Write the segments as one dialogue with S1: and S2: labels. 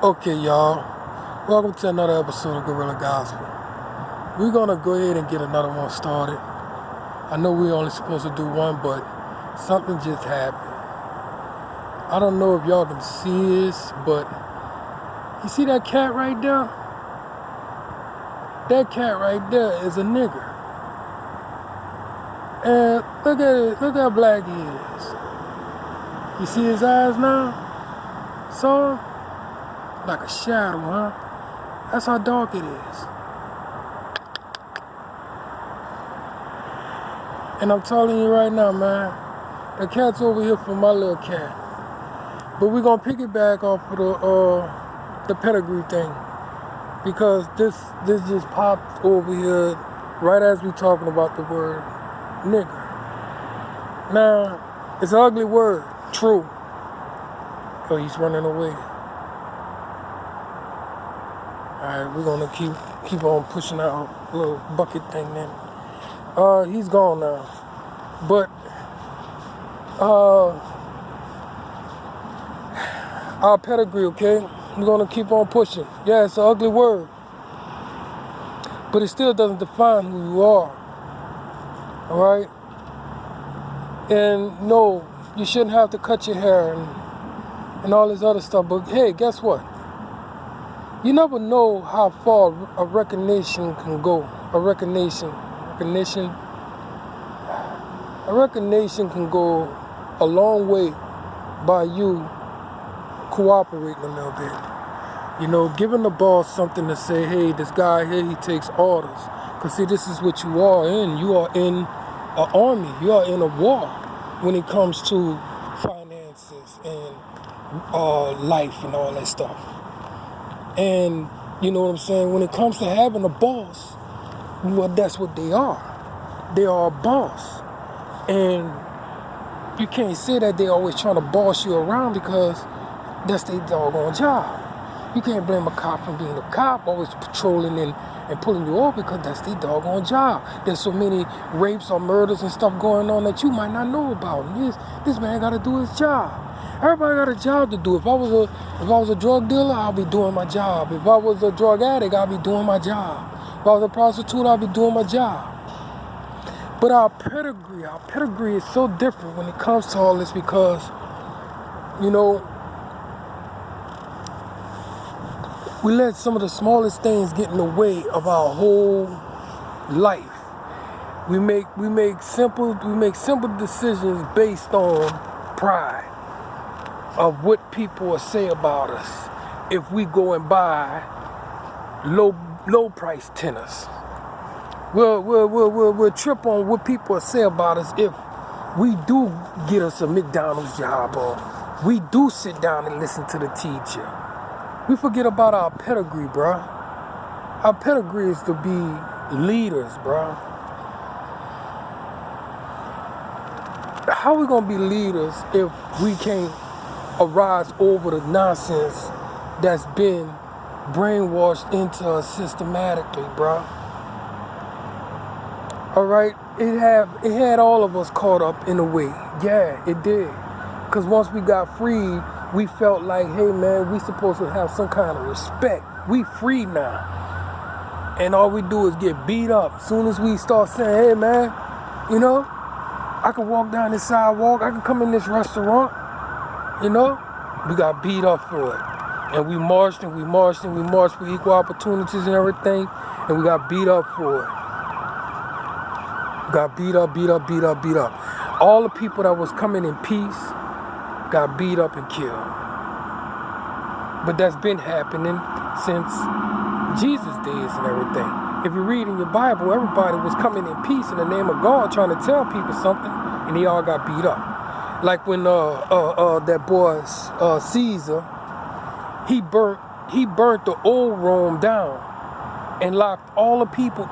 S1: Okay, y'all. Welcome to another episode of Gorilla Gospel. We're gonna go ahead and get another one started. I know we're only supposed to do one, but something just happened. I don't know if y'all can see this, but you see that cat right there? That cat right there is a nigger. And look at it, look how black he is. You see his eyes now? So, like a shadow, huh? That's how dark it is. And I'm telling you right now, man, the cat's over here for my little cat. But we're gonna piggyback off of the pedigree thing. Because this just popped over here right as we talking about the word nigger. Now, it's an ugly word, true. Oh, he's running away. Alright, we're gonna keep on pushing out little bucket thing then. He's gone now. But our pedigree, okay? We're gonna keep on pushing. Yeah, it's an ugly word. But it still doesn't define who you are. Alright? And no, you shouldn't have to cut your hair and all this other stuff. But hey, guess what? You never know how far a recognition can go. A recognition can go a long way by you cooperating a little bit. You know, giving the boss something to say, hey, this guy here, he takes orders. Because see, this is what you are in. You are in an army. You are in a war when it comes to finances and life and all that stuff. And you know what I'm saying? When it comes to having a boss, well, that's what they are. They are a boss. And you can't say that they're always trying to boss you around because that's their doggone job. You can't blame a cop for being a cop, always patrolling and pulling you over because that's their doggone job. There's so many rapes or murders and stuff going on that you might not know about. And this man got to do his job. Everybody got a job to do. If I was a drug dealer, I'll be doing my job. If I was a drug addict, I'll be doing my job. If I was a prostitute, I'll be doing my job. But our pedigree is so different when it comes to all this because, you know, we let some of the smallest things get in the way of our whole life. We make simple decisions based on pride of what people will say about us if we go and buy low price tenors. We'll trip on what people will say about us if we do get us a McDonald's job or we do sit down and listen to the teacher. We forget about our pedigree, bruh. Our pedigree is to be leaders, bruh. How are we gonna be leaders if we can't arise over the nonsense that's been brainwashed into us systematically, bruh? Alright, it had all of us caught up in a way. Yeah, it did. Because once we got freed, we felt like, hey man, we supposed to have some kind of respect. We free now. And all we do is get beat up. As soon as we start saying, hey man, you know, I can walk down this sidewalk, I can come in this restaurant, you know, we got beat up for it. And we marched for equal opportunities and everything, and we got beat up for it. We got beat up. All the people that was coming in peace got beat up and killed. But that's been happening since Jesus' days and everything. If you read in your Bible, everybody was coming in peace in the name of God, trying to tell people something, and they all got beat up. Like when that boy Caesar, he burnt the old Rome down and locked all the people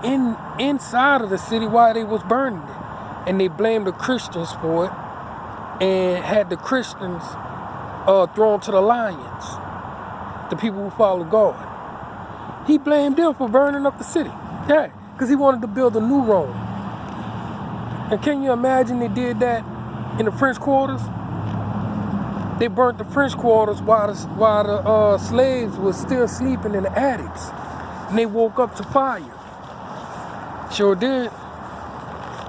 S1: inside of the city while they was burning it. And they blamed the Christians for it and had the Christians thrown to the lions, the people who follow God. He blamed them for burning up the city. Yeah, because he wanted to build a new Rome. And can you imagine they did that in the French quarters? They burnt the French quarters while the slaves were still sleeping in the attics. And they woke up to fire. Sure did.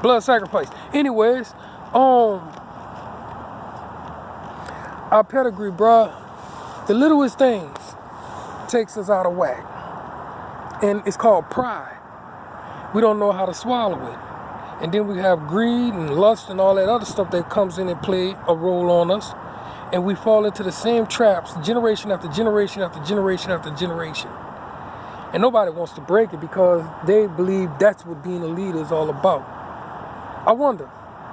S1: Blood sacrifice. Anyways, our pedigree, bruh, the littlest things takes us out of whack. And it's called pride. We don't know how to swallow it. And then we have greed and lust and all that other stuff that comes in and play a role on us. And we fall into the same traps generation after generation after generation after generation. And nobody wants to break it because they believe that's what being a leader is all about. I wonder,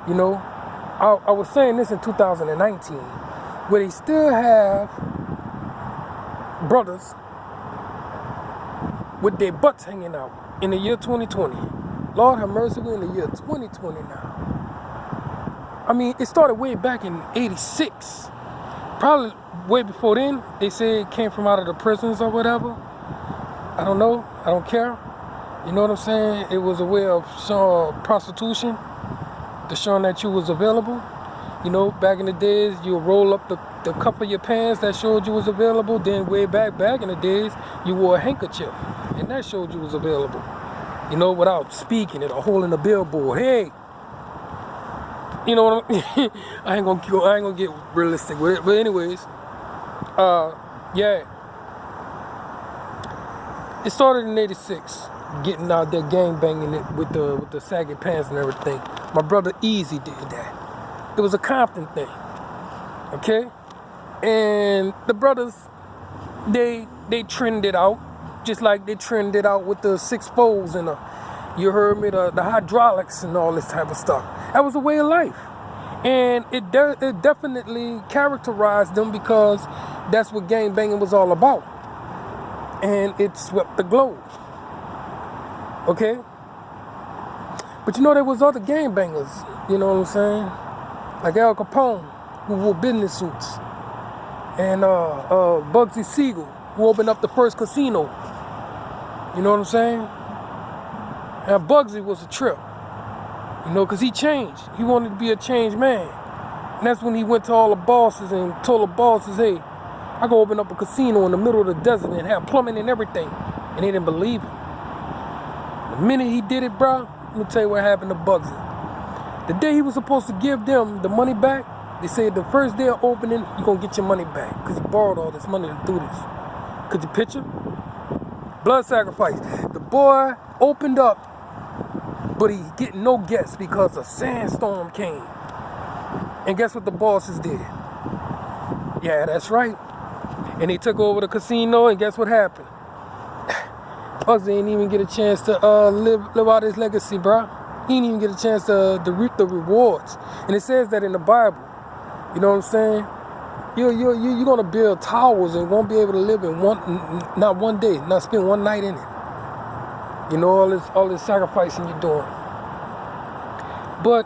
S1: you know, I was saying this in 2019, where they still have brothers with their butts hanging out in the year 2020. Lord have mercy, we're in the year 2020 now. I mean, it started way back in 86. Probably way before then. They say it came from out of the prisons or whatever. I don't know. I don't care. You know what I'm saying? It was a way of showing prostitution, to showing that you was available. You know, back in the days, you would roll up the cup of your pants that showed you was available. Then way back in the days, you wore a handkerchief, and that showed you was available. You know, without speaking it or holding a billboard. Hey, you know what I mean? I ain't gonna get realistic with it. But anyways, yeah. It started in '86, getting out there gang banging it with the saggy pants and everything. My brother Easy did that. It was a Compton thing, okay? And the brothers, they trended out, just like they trended out with the 6 foes and you heard me, the hydraulics and all this type of stuff. That was a way of life. And it definitely characterized them because that's what gang banging was all about. And it swept the globe. Okay? But you know, there was other gang bangers, you know what I'm saying? Like Al Capone, who wore business suits. And Bugsy Siegel, who opened up the first casino. You know what I'm saying? And Bugsy was a trip. You know, because he changed. He wanted to be a changed man. And that's when he went to all the bosses and told the bosses, hey, I go open up a casino in the middle of the desert and have plumbing and everything. And they didn't believe him. The minute he did it, bro, let me tell you what happened to Bugsy. The day he was supposed to give them the money back, they said the first day of opening, you're going to get your money back. Because he borrowed all this money to do this. Could you picture? Blood sacrifice. The boy opened up, but he getting no guests because a sandstorm came. And guess what the bosses did? Yeah, that's right. And they took over the casino, and guess what happened? Bugsy didn't even get a chance to live out his legacy, bro. He didn't even get a chance to reap the rewards. And it says that in the Bible. You know what I'm saying? You're gonna build towers and won't be able to live in not one day, not spend one night in it. You know, all this sacrificing you're doing. But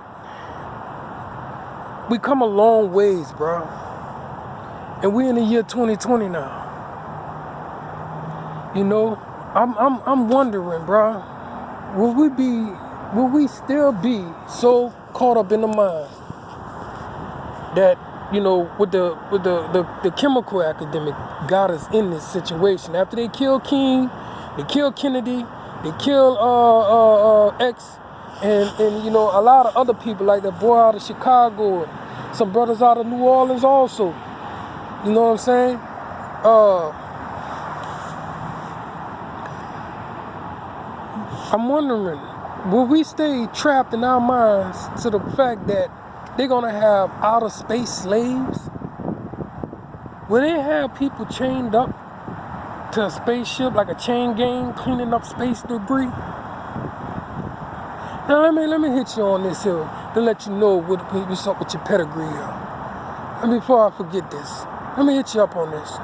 S1: we come a long ways, bro. And we're in the year 2020 now. You know, I'm wondering, bro, will we still be so caught up in the mind that, you know, with the chemical academic got us in this situation? After they killed King, they killed Kennedy, they killed X, and you know, a lot of other people, like that boy out of Chicago, and some brothers out of New Orleans also. You know what I'm saying? I'm wondering, will we stay trapped in our minds to the fact that they're gonna have outer space slaves? Will they have people chained up to a spaceship like a chain gang, cleaning up space debris? Now let me hit you on this here to let you know what's up with your pedigree here. And before I forget this, let me hit you up on this.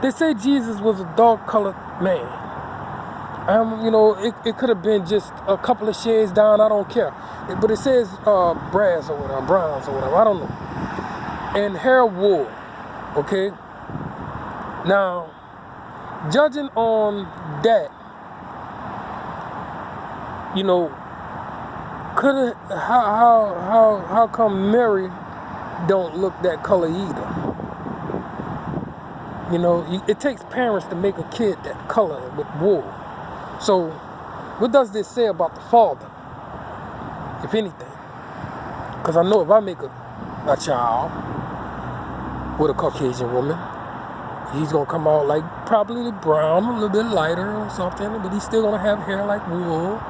S1: They say Jesus was a dark-colored man. You know, it could have been just a couple of shades down, I don't care. But it says brass or whatever, browns or whatever, I don't know. And hair wool, okay? Now, judging on that, you know, how come Mary don't look that color either? You know, it takes parents to make a kid that color with wool. So, what does this say about the father, if anything? Because I know if I make a child with a Caucasian woman, he's going to come out like probably brown, a little bit lighter or something, but he's still going to have hair like wool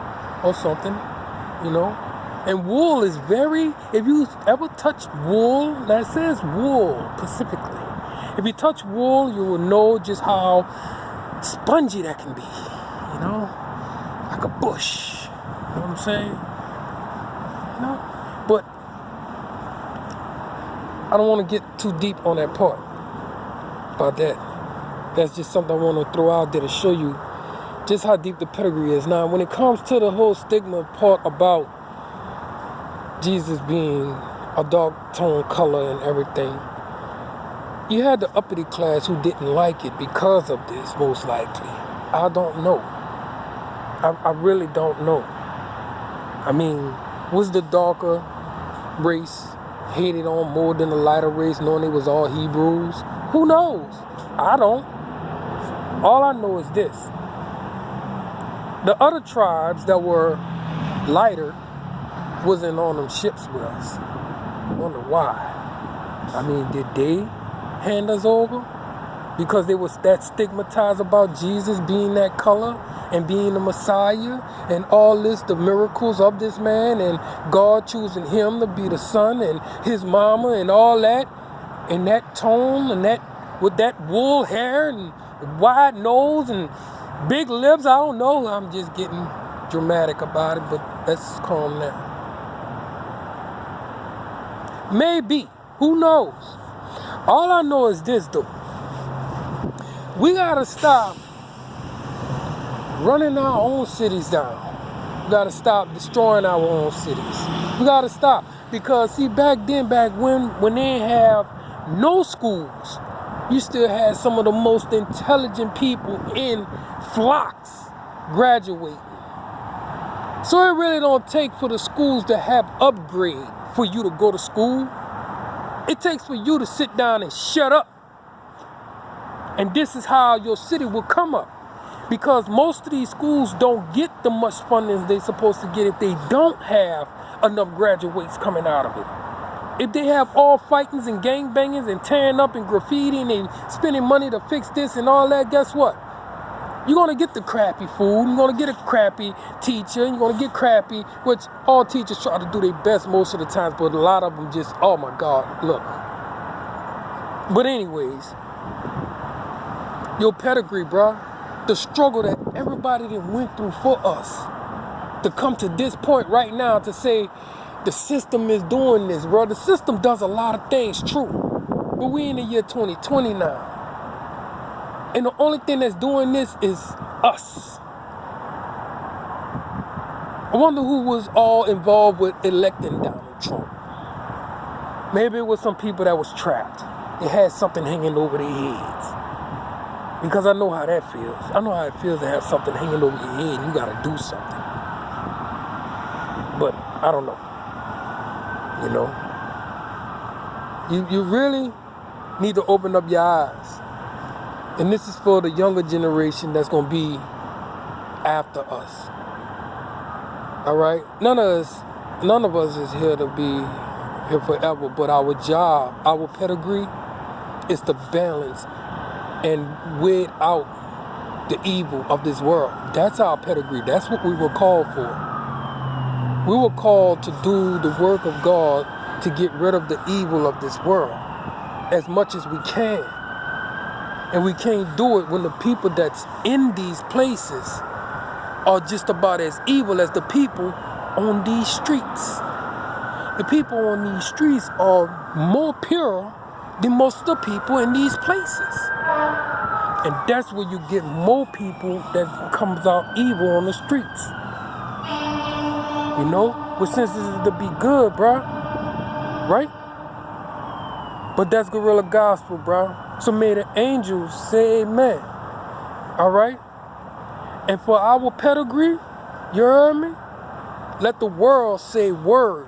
S1: or something, you know? And wool is very, if you ever touch wool, now it says wool specifically. If you touch wool, you will know just how spongy that can be, you know? Like a bush, you know what I'm saying? You know? But I don't want to get too deep on that part about that. That's just something I want to throw out there to show you just how deep the pedigree is. Now, when it comes to the whole stigma part about Jesus being a dark tone color and everything, you had the uppity class who didn't like it because of this, most likely. I don't know. I really don't know. I mean, was the darker race hated on more than the lighter race, knowing it was all Hebrews? Who knows? I don't. All I know is this. The other tribes that were lighter wasn't on them ships with us. I wonder why. I mean, did they hand us over? Because they was that stigmatized about Jesus being that color and being the Messiah and all this, the miracles of this man and God choosing him to be the son and his mama and all that, and that tone and that with that wool hair and wide nose and big lips. I don't know. I'm just getting dramatic about it, but let's calm down. Maybe. Who knows? All I know is this, though. We gotta stop running our own cities down. We gotta stop destroying our own cities. We gotta stop. Because see, back when they didn't have no schools, you still had some of the most intelligent people in flocks graduating. So it really don't take for the schools to have upgrade for you to go to school. It takes for you to sit down and shut up. And this is how your city will come up. Because most of these schools don't get the much funding they're supposed to get if they don't have enough graduates coming out of it. If they have all fightings and gangbangers and tearing up and graffiti and they spending money to fix this and all that, guess what? You're going to get the crappy food, you're going to get a crappy teacher, you're going to get crappy, which all teachers try to do their best most of the times, but a lot of them just, oh my God, look. But anyways, your pedigree, bro, the struggle that everybody that went through for us to come to this point right now to say the system is doing this, bro. The system does a lot of things, true, but we in the year 2020 now. And the only thing that's doing this is us. I wonder who was all involved with electing Donald Trump. Maybe it was some people that was trapped. They had something hanging over their heads. Because I know how that feels. I know how it feels to have something hanging over your head and you gotta do something. But I don't know. You know? You really need to open up your eyes. And this is for the younger generation that's going to be after us. All right? None of us is here to be here forever, but our job, our pedigree is to balance and weed out the evil of this world. That's our pedigree. That's what we were called for. We were called to do the work of God to get rid of the evil of this world as much as we can. And we can't do it when the people that's in these places are just about as evil as the people on these streets. The people on these streets are more pure than most of the people in these places. And that's where you get more people that comes out evil on the streets. You know? But since this is to be good, bro. Right? But that's guerrilla gospel, bro. So may the angels say amen. All right? And for our pedigree, you heard me? Let the world say word.